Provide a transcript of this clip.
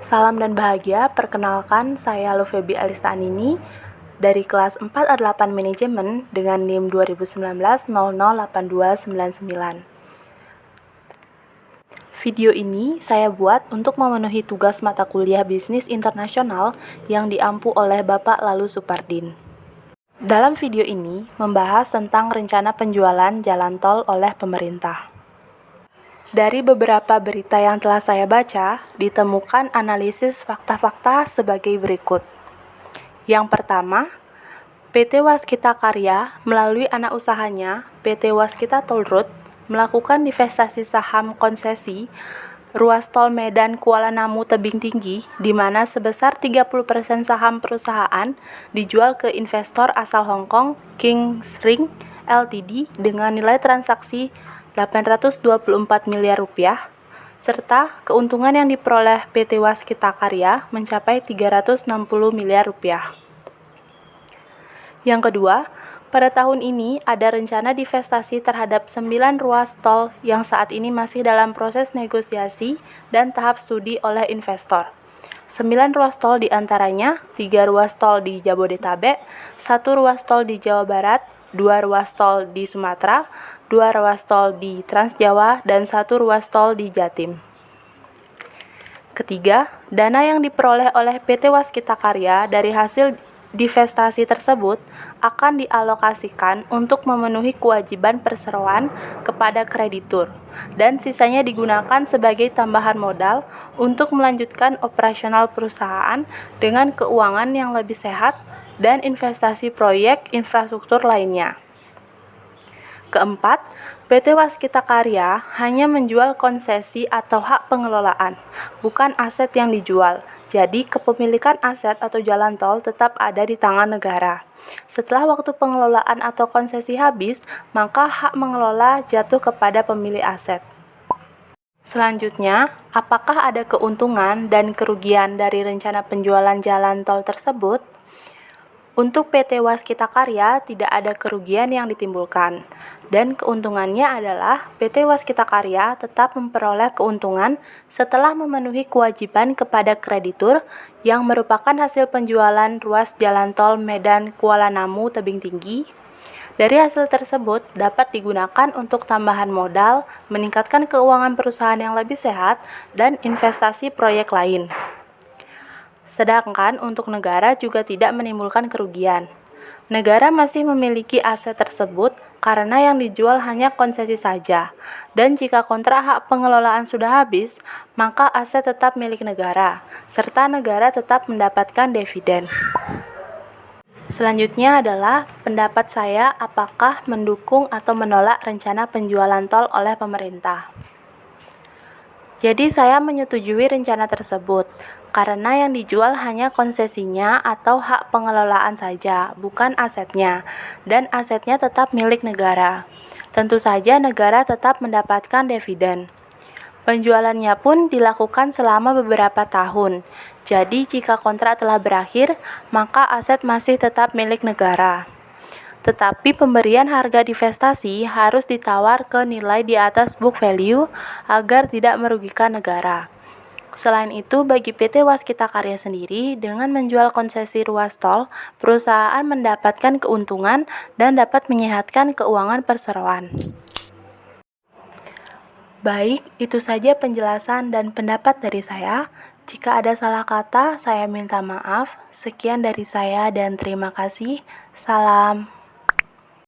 Salam dan bahagia, perkenalkan saya Lufebi Alistanini dari kelas 4A8 Manajemen dengan NIM 2019-008299. Video ini saya buat untuk memenuhi tugas mata kuliah Bisnis Internasional yang diampu oleh Bapak Lalu Supardin. Dalam video ini membahas tentang rencana penjualan jalan tol oleh pemerintah. Dari beberapa berita yang telah saya baca, ditemukan analisis fakta-fakta sebagai berikut. Yang pertama, PT Waskita Karya melalui anak usahanya, PT Waskita Toll Road, melakukan divestasi saham konsesi ruas tol Medan Kuala Namu Tebing Tinggi, di mana sebesar 30% saham perusahaan dijual ke investor asal Hong Kong, Kings Ring Ltd, dengan nilai transaksi 824 miliar rupiah, serta keuntungan yang diperoleh PT Waskita Karya mencapai 360 miliar rupiah. Yang kedua, pada tahun ini ada rencana divestasi terhadap 9 ruas tol yang saat ini masih dalam proses negosiasi dan tahap studi oleh investor. 9 ruas tol diantaranya 3 ruas tol di Jabodetabek, 1 ruas tol di Jawa Barat, 2 ruas tol di Sumatera, 2 ruas tol di Trans Jawa, dan 1 ruas tol di Jatim. Ketiga, dana yang diperoleh oleh PT Waskita Karya dari hasil divestasi tersebut akan dialokasikan untuk memenuhi kewajiban perseroan kepada kreditur, dan sisanya digunakan sebagai tambahan modal untuk melanjutkan operasional perusahaan dengan keuangan yang lebih sehat dan investasi proyek infrastruktur lainnya. Keempat, PT Waskita Karya hanya menjual konsesi atau hak pengelolaan, bukan aset yang dijual. Jadi, kepemilikan aset atau jalan tol tetap ada di tangan negara. Setelah waktu pengelolaan atau konsesi habis, maka hak mengelola jatuh kepada pemilik aset. Selanjutnya, apakah ada keuntungan dan kerugian dari rencana penjualan jalan tol tersebut? Untuk PT Waskita Karya tidak ada kerugian yang ditimbulkan, dan keuntungannya adalah PT Waskita Karya tetap memperoleh keuntungan setelah memenuhi kewajiban kepada kreditur yang merupakan hasil penjualan ruas jalan tol Medan Kuala Namu Tebing Tinggi. Dari hasil tersebut dapat digunakan untuk tambahan modal, meningkatkan keuangan perusahaan yang lebih sehat, dan investasi proyek lain. Sedangkan untuk negara juga tidak menimbulkan kerugian. Negara masih memiliki aset tersebut karena yang dijual hanya konsesi saja, dan jika kontrak hak pengelolaan sudah habis, maka aset tetap milik negara, serta negara tetap mendapatkan dividen. Selanjutnya adalah pendapat saya apakah mendukung atau menolak rencana penjualan tol oleh pemerintah. Jadi saya menyetujui rencana tersebut, karena yang dijual hanya konsesinya atau hak pengelolaan saja, bukan asetnya, dan asetnya tetap milik negara. Tentu saja negara tetap mendapatkan dividen. Penjualannya pun dilakukan selama beberapa tahun, jadi jika kontrak telah berakhir, maka aset masih tetap milik negara. Tetapi pemberian harga divestasi harus ditawar ke nilai di atas book value agar tidak merugikan negara. Selain itu, bagi PT Waskita Karya sendiri, dengan menjual konsesi ruas tol, perusahaan mendapatkan keuntungan dan dapat menyehatkan keuangan perseroan. Baik, itu saja penjelasan dan pendapat dari saya. Jika ada salah kata, saya minta maaf. Sekian dari saya dan terima kasih. Salam.